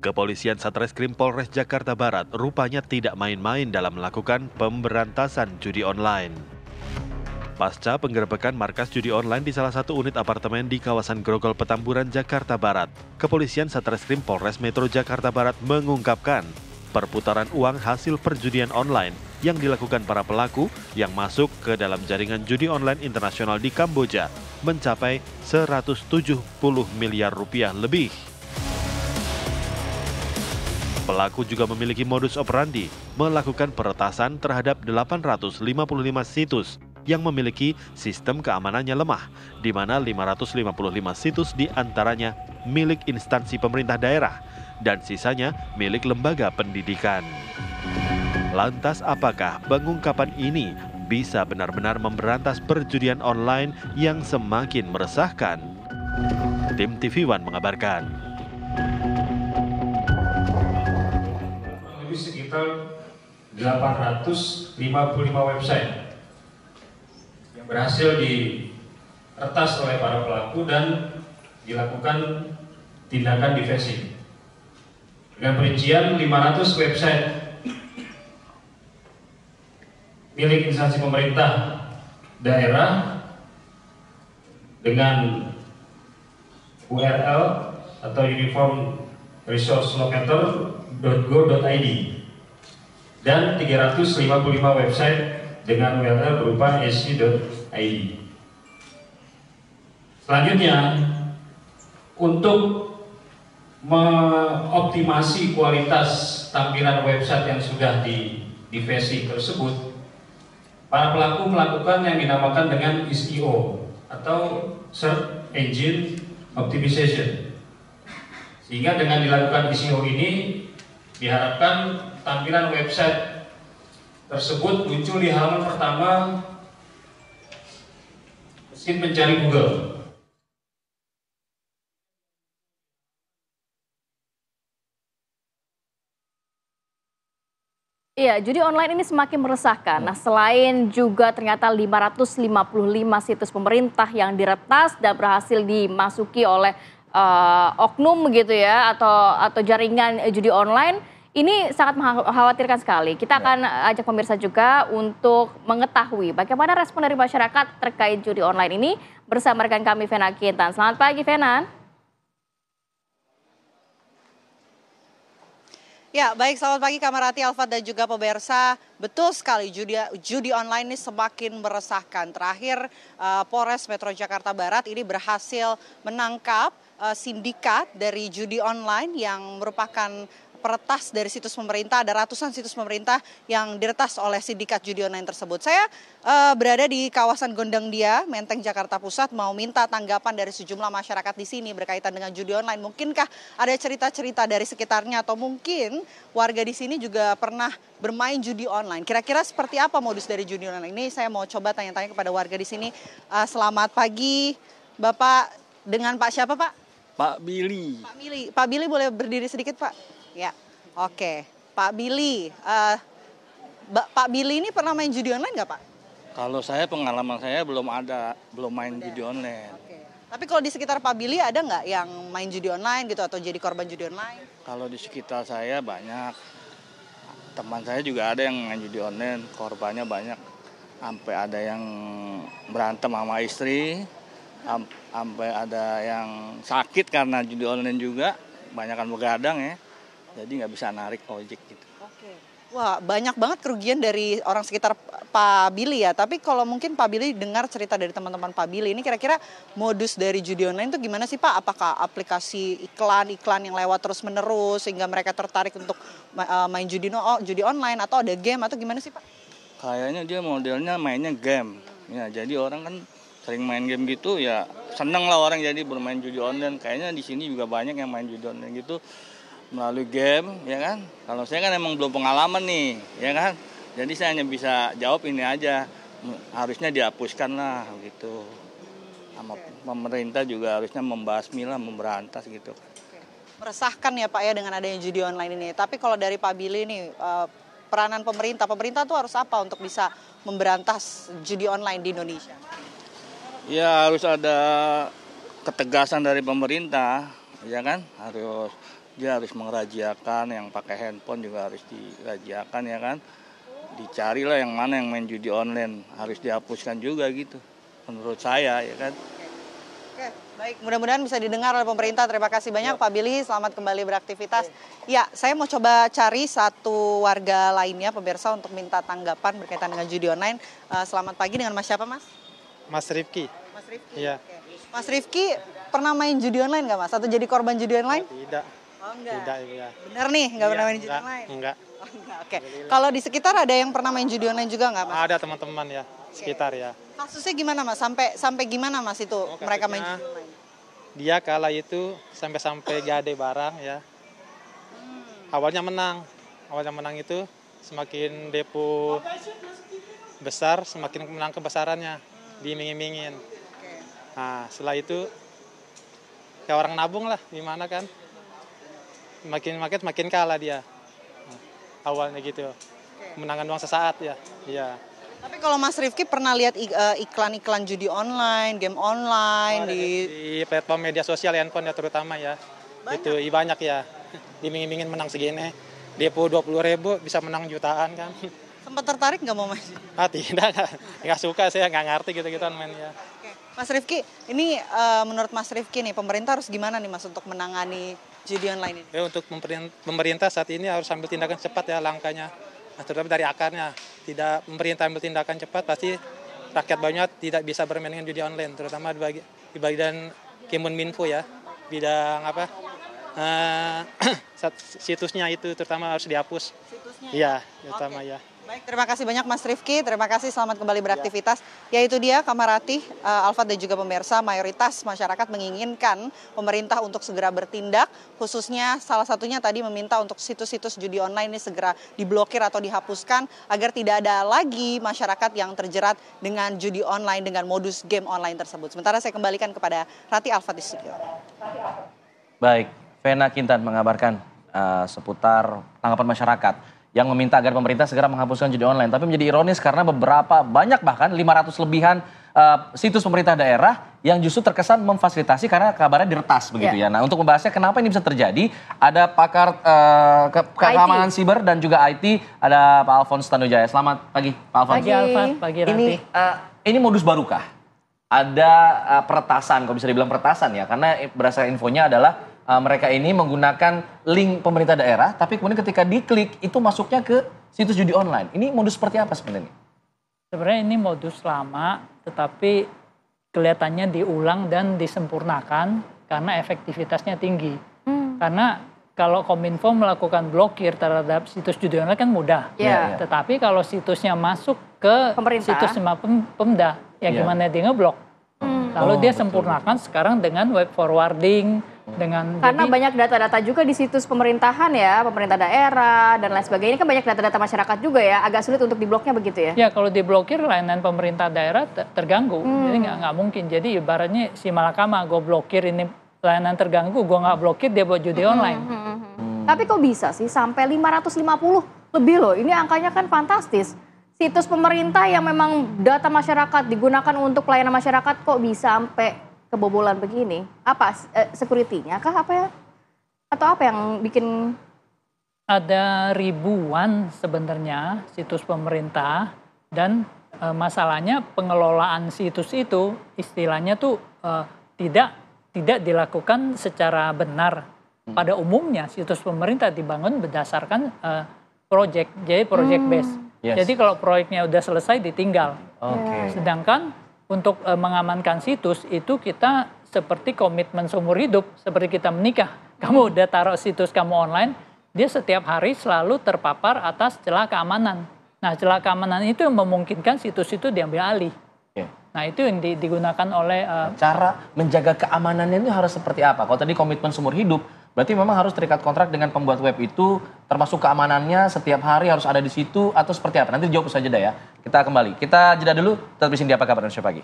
Kepolisian Satreskrim Polres Jakarta Barat rupanya tidak main-main dalam melakukan pemberantasan judi online. Pasca penggerebekan markas judi online di salah satu unit apartemen di kawasan Grogol Petamburan, Jakarta Barat, Kepolisian Satreskrim Polres Metro Jakarta Barat mengungkapkan perputaran uang hasil perjudian online yang dilakukan para pelaku yang masuk ke dalam jaringan judi online internasional di Kamboja mencapai 170 miliar rupiah lebih. Pelaku juga memiliki modus operandi melakukan peretasan terhadap 855 situs yang memiliki sistem keamanannya lemah, di mana 555 situs diantaranya milik instansi pemerintah daerah dan sisanya milik lembaga pendidikan. Lantas apakah pengungkapan ini bisa benar-benar memberantas perjudian online yang semakin meresahkan? Tim TV One mengabarkan. Lebih sekitar 855 website yang berhasil diretas oleh para pelaku dan dilakukan tindakan di-phishing. Dengan perincian 500 website milik instansi pemerintah daerah dengan URL atau Uniform Resource Locator.go.id dan 355 website dengan URL berupa sc.id. Selanjutnya, untuk mengoptimasi kualitas tampilan website yang sudah di-phishing tersebut, para pelaku melakukan yang dinamakan dengan SEO atau Search Engine Optimization. Sehingga dengan dilakukan SEO ini diharapkan tampilan website tersebut muncul di halaman pertama mesin pencari Google. Iya, judi online ini semakin meresahkan. Nah, selain juga ternyata 555 situs pemerintah yang diretas dan berhasil dimasuki oleh oknum begitu ya, atau jaringan judi online, ini sangat mengkhawatirkan sekali. Kita akan ajak pemirsa juga untuk mengetahui bagaimana respon dari masyarakat terkait judi online ini bersama rekan kami Vena Kintan. Selamat pagi, Vena. Ya, baik, selamat pagi Kamarati, Alfat dan juga pemirsa. Betul sekali, judi online ini semakin meresahkan. Terakhir, Polres Metro Jakarta Barat ini berhasil menangkap sindikat dari judi online yang merupakan peretas dari situs pemerintah. Ada ratusan situs pemerintah yang diretas oleh sindikat judi online tersebut. Saya berada di kawasan Gondang Dia, Menteng, Jakarta Pusat, mau minta tanggapan dari sejumlah masyarakat di sini berkaitan dengan judi online. Mungkinkah ada cerita-cerita dari sekitarnya atau mungkin warga di sini juga pernah bermain judi online. Kira-kira seperti apa modus dari judi online ini? Saya mau coba tanya-tanya kepada warga di sini. Selamat pagi, Bapak. Dengan Pak siapa, Pak? Pak Billy. Pak Billy boleh berdiri sedikit, Pak? Ya, oke. Pak Billy, Pak Billy ini pernah main judi online nggak, Pak? Kalau saya pengalaman saya belum main judi online. Oke. Tapi kalau di sekitar Pak Billy ada nggak yang main judi online gitu atau jadi korban judi online? Kalau di sekitar saya banyak. Teman saya juga ada yang main judi online, korbannya banyak. Sampai ada yang berantem sama istri, sampai ada yang sakit karena judi online juga, banyakan begadang ya. Jadi nggak bisa narik ojek gitu. Oke. Wah, banyak banget kerugian dari orang sekitar Pak Billy ya. Tapi kalau mungkin Pak Billy dengar cerita dari teman-teman Pak Billy, ini kira-kira modus dari judi online itu gimana sih, Pak? Apakah aplikasi iklan yang lewat terus-menerus sehingga mereka tertarik untuk main judi online, atau ada game atau gimana sih, Pak? Kayaknya dia modelnya mainnya game. Ya, jadi orang kan sering main game gitu ya, seneng lah orang jadi bermain judi online. Kayaknya di sini juga banyak yang main judi online gitu melalui game, ya kan? Kalau saya kan emang belum pengalaman nih, ya kan? Jadi saya hanya bisa jawab ini aja, harusnya dihapuskan lah gitu. Sama pemerintah juga harusnya membasmi lah, memberantas gitu. Meresahkan ya, Pak ya, dengan adanya judi online ini. Tapi kalau dari Pak Billy nih, peranan pemerintah tuh harus apa untuk bisa memberantas judi online di Indonesia? Ya harus ada ketegasan dari pemerintah, ya kan? Harus dia harus mengerajiakan, yang pakai handphone juga harus dirajiakan ya kan. Dicarilah yang mana yang main judi online, harus dihapuskan juga gitu. Menurut saya ya kan. Oke, baik. Mudah-mudahan bisa didengar oleh pemerintah. Terima kasih banyak Pak Billy, selamat kembali beraktivitas. Ya, saya mau coba cari satu warga lainnya, pemirsa, untuk minta tanggapan berkaitan dengan judi online. Selamat pagi, dengan Mas siapa, Mas? Mas Rifki. Mas Rifki? Iya. Oke. Mas Rifki pernah main judi online nggak, Mas? Atau jadi korban judi online? Tidak. Oh, enggak. Tidak, ya. Bener nih, nggak pernah main judi Enggak, online? enggak. Oh, enggak. Oke. Kalau di sekitar ada yang pernah main judi online juga nggak, Mas? Ada teman-teman ya, sekitar ya. Kasusnya gimana, Mas? Sampai gimana, Mas, itu mereka main kasusnya judi online? Dia kala itu sampai gade barang ya. Awalnya menang itu semakin depo besar, semakin menang kebesarannya, diiming-imingin. Nah, setelah itu kayak orang nabung lah, gimana kan? Makin kalah dia. Awalnya gitu. Menangan uang sesaat ya. Iya. Tapi kalau Mas Rifki pernah lihat iklan-iklan judi online, game online di Platform media sosial handphone ya terutama ya. Itu banyak ya. Dimingin-mingin menang segini. Depo 20.000 bisa menang jutaan kan. sempat tertarik nggak mau main? Tidak, nggak suka, saya nggak ngerti gitu-gituan main ya. Oke. Mas Rifki, ini menurut Mas Rifki nih, pemerintah harus gimana nih Mas untuk menangani judi online ini? Ya, untuk pemerintah saat ini harus ambil tindakan cepat ya langkahnya. Nah, terutama dari akarnya. Tidak pemerintah ambil tindakan cepat, pasti rakyat banyak tidak bisa bermain dengan judi online, terutama di bagian Kemenminfo ya, bidang apa? Situsnya itu terutama harus dihapus. Situsnya? Iya, terutama ya. Baik, terima kasih banyak Mas Rifki, terima kasih, selamat kembali beraktivitas. Ya itu dia Kamarati, Alfat dan juga pemirsa, mayoritas masyarakat menginginkan pemerintah untuk segera bertindak, khususnya salah satunya tadi meminta untuk situs-situs judi online ini segera diblokir atau dihapuskan agar tidak ada lagi masyarakat yang terjerat dengan judi online dengan modus game online tersebut. Sementara saya kembalikan kepada Rati Alfat di studio. Baik, Vena Kintan mengabarkan seputar tanggapan masyarakat yang meminta agar pemerintah segera menghapuskan judi online. Tapi menjadi ironis karena banyak bahkan 500 lebihan situs pemerintah daerah yang justru terkesan memfasilitasi karena kabarnya diretas begitu ya. Nah, untuk membahasnya kenapa ini bisa terjadi, ada pakar keamanan siber dan juga IT, ada Pak Alphonse Tanujaya. Selamat pagi, Pak Alphonse. Pagi Alfat, pagi Ranti. Ini modus barukah? Ada peretasan, kalau bisa dibilang peretasan ya, karena berdasarkan infonya adalah mereka ini menggunakan link pemerintah daerah, tapi kemudian ketika diklik itu masuknya ke situs judi online. Ini modus seperti apa sebenarnya? Sebenarnya ini modus lama, tetapi kelihatannya diulang dan disempurnakan karena efektivitasnya tinggi. Karena kalau Kominfo melakukan blokir terhadap situs judi online kan mudah. Tetapi kalau situsnya masuk ke situs Pemda, ya gimana dia ngeblok? Lalu dia sempurnakan sekarang dengan web forwarding, karena banyak data-data juga di situs pemerintahan ya, pemerintah daerah dan lain sebagainya. Ini kan banyak data-data masyarakat juga ya, agak sulit untuk dibloknya begitu ya? Ya, kalau diblokir layanan pemerintah daerah terganggu, jadi nggak mungkin. Jadi ibaratnya si malakama, gue blokir ini layanan terganggu, gue nggak blokir dia buat judi online. Tapi kok bisa sih sampai 550 lebih loh, ini angkanya kan fantastis. Situs pemerintah yang memang data masyarakat digunakan untuk pelayanan masyarakat kok bisa sampai kebobolan begini? Apa security-nya kah apa ya? Atau apa yang bikin? Ada ribuan sebenarnya situs pemerintah dan masalahnya pengelolaan situs itu istilahnya tuh tidak dilakukan secara benar. Pada umumnya situs pemerintah dibangun berdasarkan project, jadi project base. Jadi kalau proyeknya udah selesai ditinggal. Sedangkan untuk mengamankan situs itu kita seperti komitmen seumur hidup, seperti kita menikah. Kamu udah taruh situs kamu online, dia setiap hari selalu terpapar atas celah keamanan. Nah, celah keamanan itu yang memungkinkan situs itu diambil alih. Nah, itu yang digunakan oleh... Cara menjaga keamanannya itu harus seperti apa? Kalau tadi komitmen seumur hidup, berarti memang harus terikat kontrak dengan pembuat web itu, termasuk keamanannya setiap hari harus ada di situ, atau seperti apa? Nanti dijawab saja dah ya. Kita kembali. Kita jeda dulu, tetap di sini di Apa Kabar Indonesia Pagi.